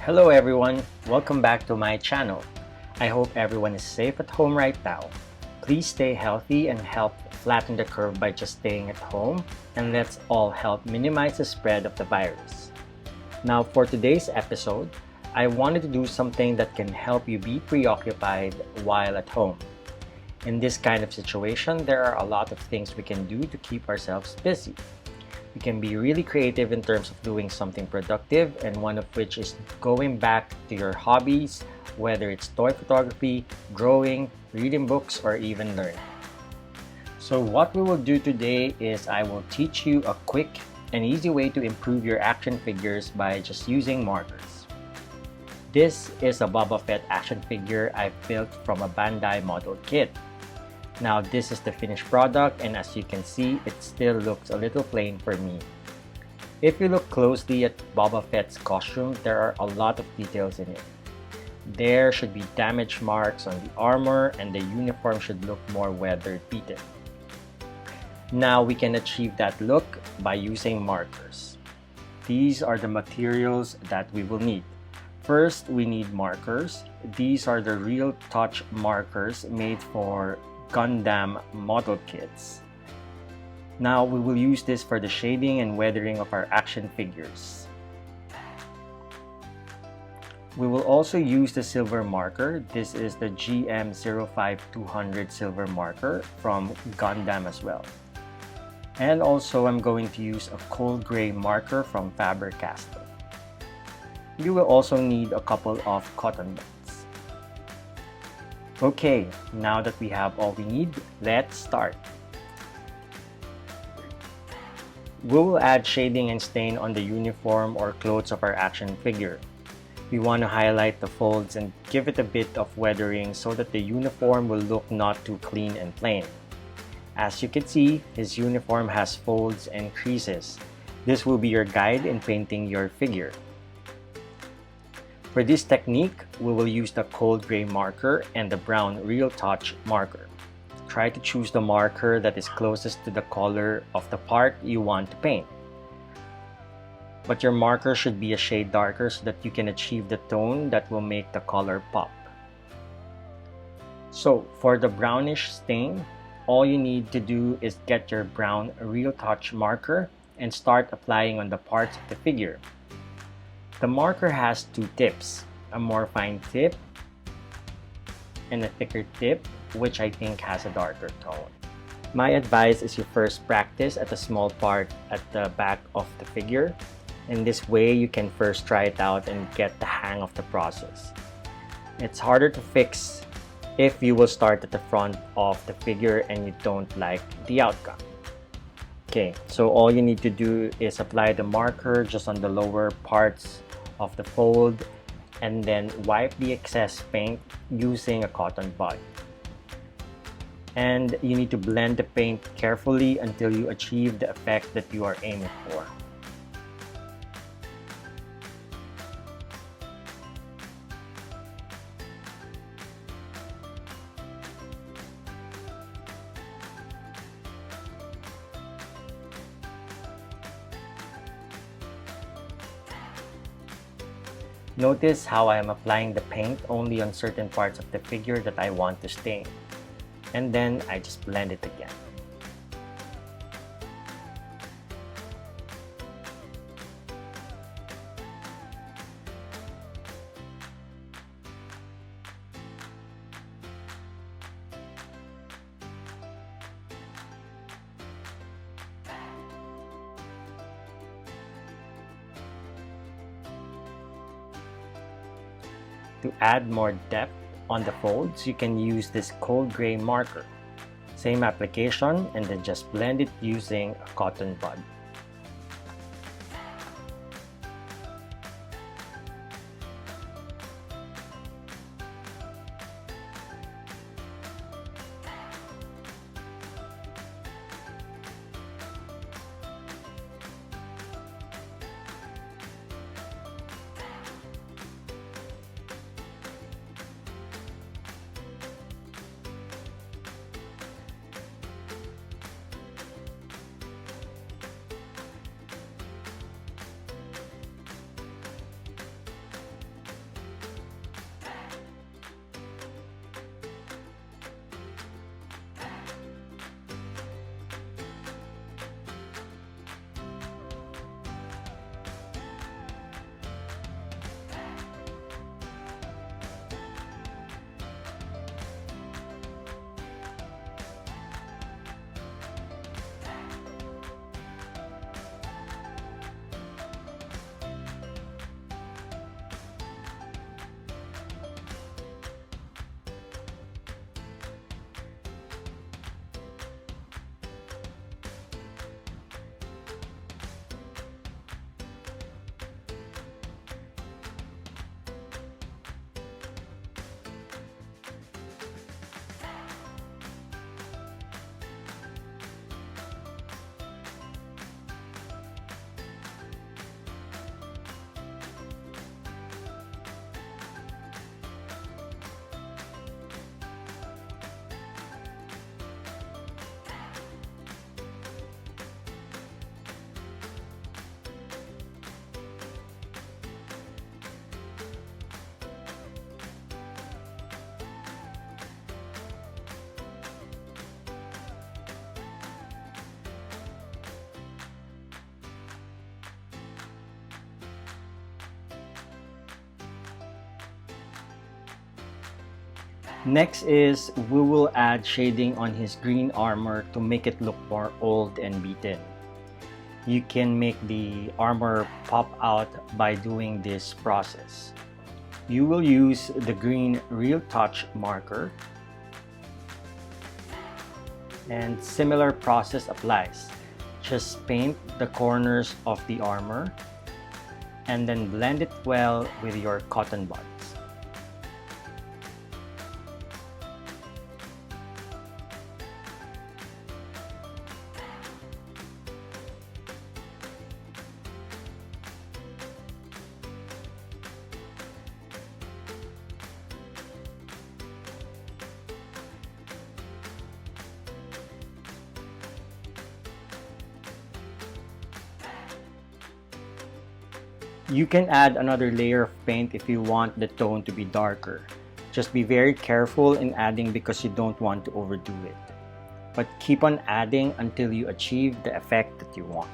Hello everyone, welcome back to my channel. I hope everyone is safe at home right now. Please stay healthy and help flatten the curve by just staying at home, and let's all help minimize the spread of the virus. Now for today's episode, I wanted to do something that can help you be preoccupied while at home. In this kind of situation, there are a lot of things we can do to keep ourselves busy. You can be really creative in terms of doing something productive, and one of which is going back to your hobbies, whether it's toy photography, drawing, reading books, or even learning. So what we will do today is I will teach you a quick and easy way to improve your action figures by just using markers. This is a Boba Fett action figure I built from a Bandai model kit. Now this is the finished product, and as you can see, it still looks a little plain for me. If you look closely at Boba Fett's costume, there are a lot of details in it. There should be damage marks on the armor, and the uniform should look more weather beaten. Now we can achieve that look by using markers. These are the materials that we will need. First, we need markers. These are the Real Touch markers made for Gundam model kits. Now we will use this for the shading and weathering of our action figures. We will also use the silver marker. This is the GM05200 silver marker from Gundam as well. And also I'm going to use a cold gray marker from Faber-Castell. You will also need a couple of cotton buds. Okay, now that we have all we need, let's start. We will add shading and stain on the uniform or clothes of our action figure. We want to highlight the folds and give it a bit of weathering so that the uniform will look not too clean and plain. As you can see, his uniform has folds and creases. This will be your guide in painting your figure. For this technique, we will use the cold gray marker and the brown Real Touch marker. Try to choose the marker that is closest to the color of the part you want to paint. But your marker should be a shade darker so that you can achieve the tone that will make the color pop. So for the brownish stain, all you need to do is get your brown Real Touch marker and start applying on the parts of the figure. The marker has two tips, a more fine tip and a thicker tip, which I think has a darker tone. My advice is you first practice at a small part at the back of the figure. In this way, you can first try it out and get the hang of the process. It's harder to fix if you will start at the front of the figure and you don't like the outcome. Okay, so all you need to do is apply the marker just on the lower parts of the fold and then wipe the excess paint using a cotton bud. And you need to blend the paint carefully until you achieve the effect that you are aiming for. Notice how I am applying the paint only on certain parts of the figure that I want to stain. And then I just blend it again. To add more depth on the folds, you can use this cold gray marker. Same application, and then just blend it using a cotton bud. Next is we will add shading on his green armor to make it look more old and beaten. You can make the armor pop out by doing this process. You will use the green Real Touch marker, and similar process applies. Just paint the corners of the armor and then blend it well with your cotton buds. You can add another layer of paint if you want the tone to be darker. Just be very careful in adding because you don't want to overdo it. But keep on adding until you achieve the effect that you want.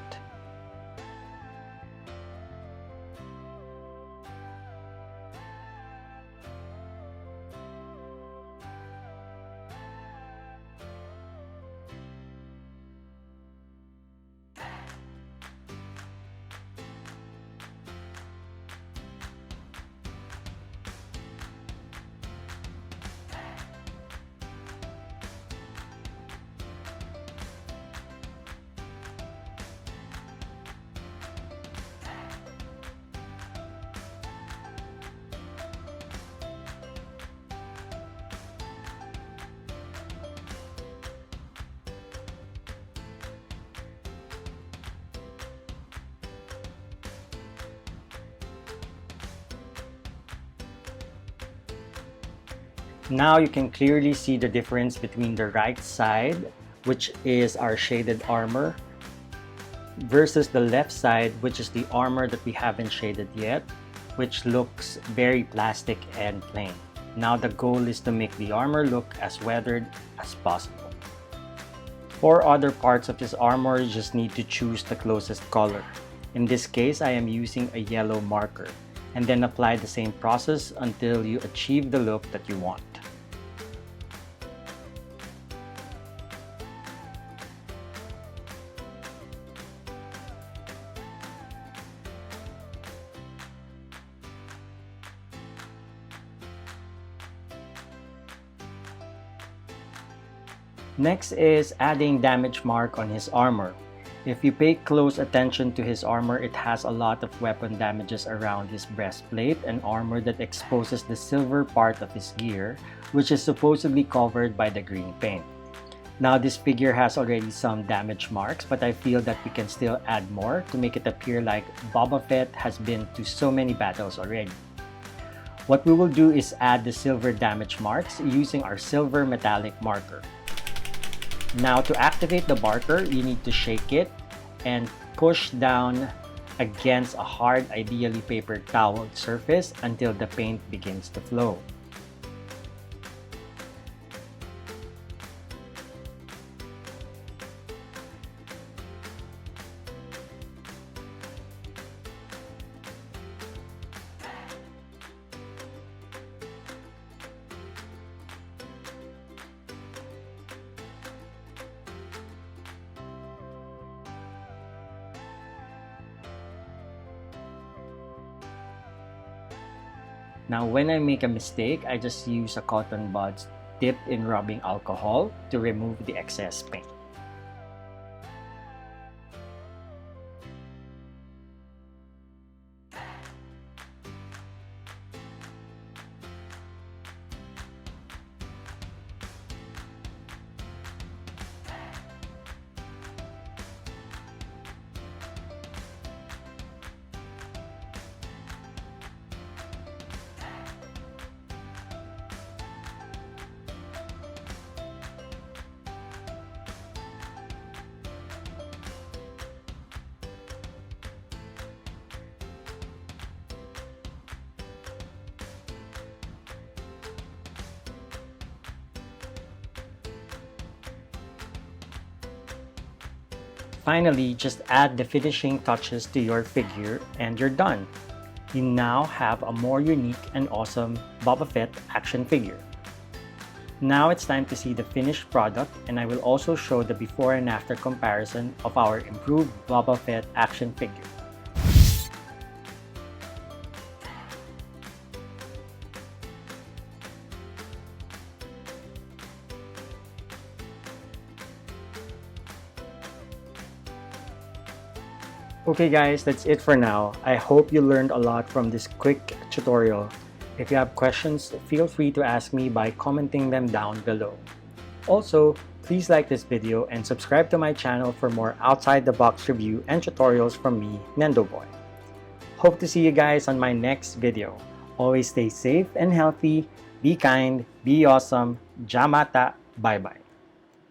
Now you can clearly see the difference between the right side, which is our shaded armor, versus the left side, which is the armor that we haven't shaded yet, which looks very plastic and plain. Now the goal is to make the armor look as weathered as possible. For other parts of this armor, you just need to choose the closest color. In this case, I am using a yellow marker, and then apply the same process until you achieve the look that you want. Next is adding damage mark on his armor. If you pay close attention to his armor, it has a lot of weapon damages around his breastplate and armor that exposes the silver part of his gear, which is supposedly covered by the green paint. Now this figure has already some damage marks, but I feel that we can still add more to make it appear like Boba Fett has been to so many battles already. What we will do is add the silver damage marks using our silver metallic marker. Now to activate the marker, you need to shake it and push down against a hard, ideally paper towel surface until the paint begins to flow. Now when I make a mistake, I just use a cotton buds dipped in rubbing alcohol to remove the excess paint. Finally, just add the finishing touches to your figure and you're done. You now have a more unique and awesome Boba Fett action figure. Now it's time to see the finished product, and I will also show the before and after comparison of our improved Boba Fett action figure. Okay guys, that's it for now. I hope you learned a lot from this quick tutorial. If you have questions, feel free to ask me by commenting them down below. Also, please like this video and subscribe to my channel for more outside the box review and tutorials from me, Nendoboy. Hope to see you guys on my next video. Always stay safe and healthy, be kind, be awesome, Jamata, bye bye.